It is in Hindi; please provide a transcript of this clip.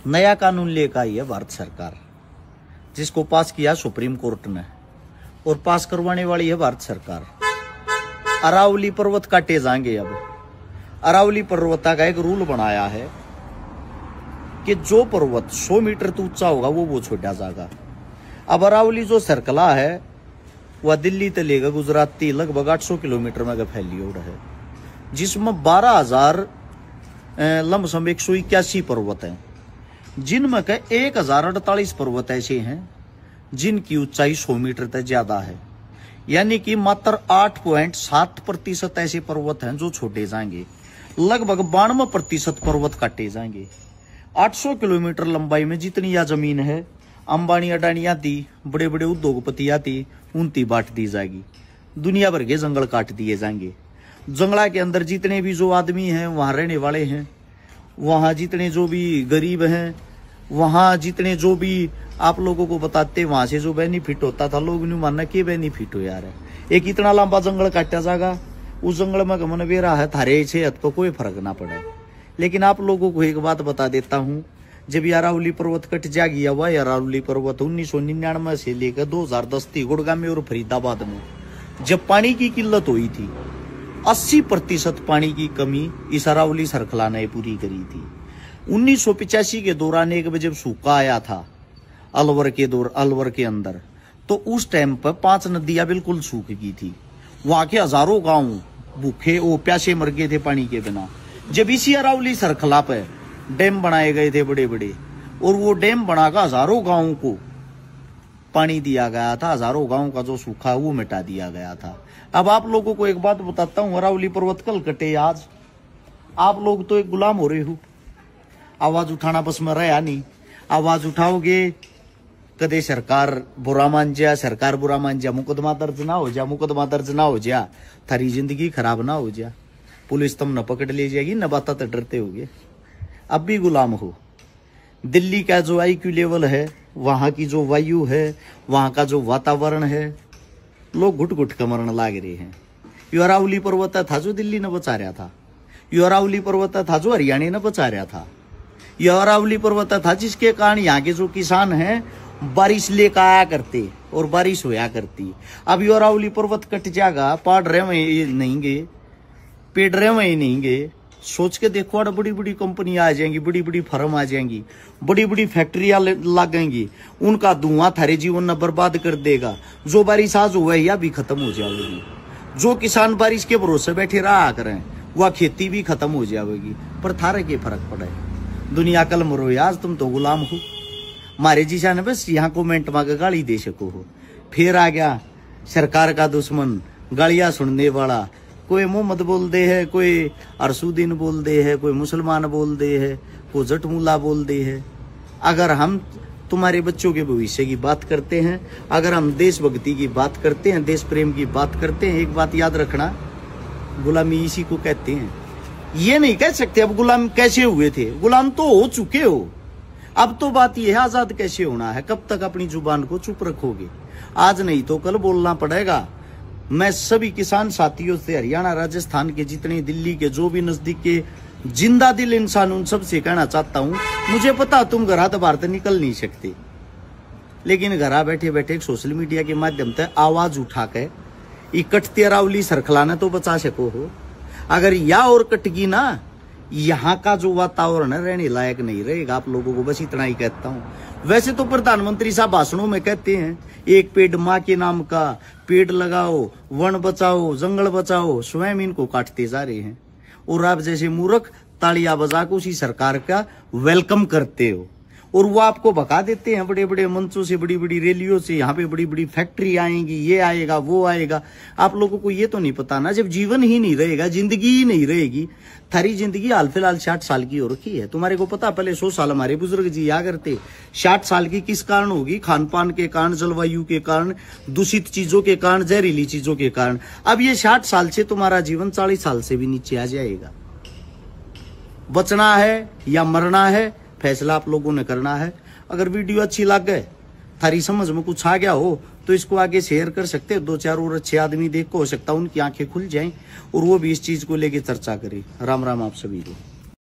नया कानून लेकर आई है भारत सरकार, जिसको पास किया सुप्रीम कोर्ट ने, और पास करवाने वाली है भारत सरकार। अरावली पर्वत काटे जाएंगे। अब अरावली पर्वत का एक रूल बनाया है कि जो पर्वत 100 मीटर तो ऊंचा होगा वो छोटा जाएगा। अब अरावली जो सर्कला है वह दिल्ली से लेकर गुजरात तक लगभग 800 किलोमीटर में फैली हुई है, जिसमें 12,000 लमसम 181 पर्वत हैं, जिनमें के 1048 पर्वत ऐसे हैं जिनकी ऊंचाई 100 मीटर तक ज्यादा है। यानी कि मात्र 8.7% ऐसे पर्वत हैं जो छोटे जाएंगे। लगभग 92% पर्वत काटे जाएंगे। 800 किलोमीटर लंबाई में जितनी यह जमीन है, अंबानी अडानी आती, बड़े बड़े उद्योगपति आती, उनती बांट दी जाएगी। दुनिया भर के जंगल काट दिए जाएंगे। जंगला के अंदर जितने भी जो आदमी हैं वहां रहने वाले हैं, वहां जितने जो भी गरीब हैं, वहां जितने जो भी आप लोगों को बताते वहां से जो बेनिफिट होता था, लोग नहीं मानना कि बेनिफिट हो यार। एक इतना लंबा जंगल काटा जाएगा, उस जंगल में गमन बेरा है, थारे सेहत को कोई फर्क ना पड़े। लेकिन आप लोगों को एक बात बता देता हूं, जब अरावली पर्वत कट जाएगी, हुआ अरावली पर्वत 1999 से लेकर 2010 तक गुड़गांव में और फरीदाबाद में जब पानी की किल्लत हुई थी, 80% पानी की कमी इस अरावली सरखला ने पूरी करी थी। 1985 के दौरान एक जब सूखा आया था अलवर के अंदर, तो उस टाइम पर 5 नदियां बिल्कुल सूख गई थी। वहां के हजारों गांव भूखे प्यासे मर गए थे पानी के बिना। जब इसी अरावली सरखला पे डैम बनाए गए थे बड़े बड़े, और वो डैम बनाकर हजारों गांवों को पानी दिया गया था, हजारों गांव का जो सूखा वो मिटा दिया गया था। अब आप लोगों को एक बात बताता हूं, अरावली पर्वत कल कटे आज, आप लोग तो एक गुलाम हो रहे हो। आवाज उठाना बस में रहा नहीं, आवाज उठाओगे कदे सरकार बुरा मान जा, सरकार बुरा मान जा, मुकदमा दर्ज ना हो जा, मुकदमा दर्ज ना हो जा, थारी जिंदगी खराब ना हो जा, पुलिस तुम न पकड़ ले जाएगी, न बाता तो डरते होगे। अब भी गुलाम हो। दिल्ली का जो IQ लेवल है, वहां की जो वायु है, वहां का जो वातावरण है, लोग घुट घुट के मरने लाग रहे हैं। यो अरावली पर्वत था जो दिल्ली ने बचा रहा था, यो अरावली पर्वत था जो हरियाणा ने बचा रहा था, यह अरावली पर्वत था जिसके कारण यहाँ के जो किसान हैं बारिश लेकर आया करते और बारिश होया करती। अब यो अरावली पर्वत कट जाएगा, पहाड़ रहे वहीं नहीं गे, पेड़ रहे वहीं नहीं गे। सोच के देखो, बड़ी बड़ी कंपनियां आ जाएंगी, बड़ी बड़ी फर्म आ जाएंगी, बड़ी बड़ी फैक्ट्रियां लगेंगी, उनका धुआं थारे जीवन न बर्बाद कर देगा। जो बारिश आज हुआ है या भी खत्म हो जाएगी। जो किसान बारिश के भरोसे बैठे रहा करें, वह खेती भी खत्म हो जाएगी। पर थारे के फर्क पड़े, दुनिया कल मरो, आज तुम तो गुलाम हो। मारे जी ने बस यहाँ कमेंट मांगे गाली दे सको हो। फिर आ गया सरकार का दुश्मन, गालियां सुनने वाला। कोई मोहम्मद बोल दे है, कोई अरसुद्दीन बोल दे है, कोई मुसलमान बोल दे है, कोई जटमुल्ला बोल दे है। अगर हम तुम्हारे बच्चों के भविष्य की बात करते हैं, अगर हम देशभक्ति की बात करते हैं, देश प्रेम की बात करते हैं, एक बात याद रखना, गुलामी इसी को कहते हैं। ये नहीं कह सकते अब गुलाम कैसे हुए थे, गुलाम तो हो चुके हो। अब तो बात यह है आजाद कैसे होना है। कब तक अपनी जुबान को चुप रखोगे? आज नहीं तो कल बोलना पड़ेगा। मैं सभी किसान साथियों से, हरियाणा राजस्थान के जितने, दिल्ली के जो भी नजदीक के जिंदा दिल इंसान, उन सब से कहना चाहता हूं, मुझे पता तुम घर तो बाहर निकल नहीं सकते, लेकिन घर बैठे बैठे सोशल मीडिया के माध्यम से आवाज उठा के इकट्ठे अरावली सरखला ने तो बचा सको हो। अगर या और कटगी ना, यहाँ का जो वातावरण है रहने लायक नहीं रहेगा। आप लोगों को बस इतना ही कहता हूँ। वैसे तो प्रधानमंत्री साहब भाषणों में कहते हैं, एक पेड़ माँ के नाम का, पेड़ लगाओ, वन बचाओ, जंगल बचाओ, स्वयं इनको काटते जा रहे हैं। और आप जैसे मूर्ख तालियां बजा के उसी सरकार का वेलकम करते हो, और वो आपको भगा देते हैं बड़े बड़े मंचों से, बड़ी बड़ी रैलियों से। यहाँ पे बड़ी बड़ी फैक्ट्री आएंगी, ये आएगा, वो आएगा। आप लोगों को ये तो नहीं पता ना, जब जीवन ही नहीं रहेगा, जिंदगी ही नहीं रहेगी। थारी जिंदगी हाल फिलहाल 60 साल की हो रखी है। तुम्हारे को पता, पहले 100 साल हमारे बुजुर्ग जी या करते। 60 साल की किस कारण होगी? खान पान के कारण, जलवायु के कारण, दूषित चीजों के कारण, जहरीली चीजों के कारण। अब ये 60 साल से तुम्हारा जीवन 40 साल से भी नीचे आ जाएगा। बचना है या मरना है, फैसला आप लोगों ने करना है। अगर वीडियो अच्छी लग गए, थारी समझ में कुछ आ गया हो, तो इसको आगे शेयर कर सकते हैं। 2-4 और अच्छे आदमी देख को हो सकता है उनकी आंखें खुल जाएं और वो भी इस चीज को लेके चर्चा करें। राम राम आप सभी को।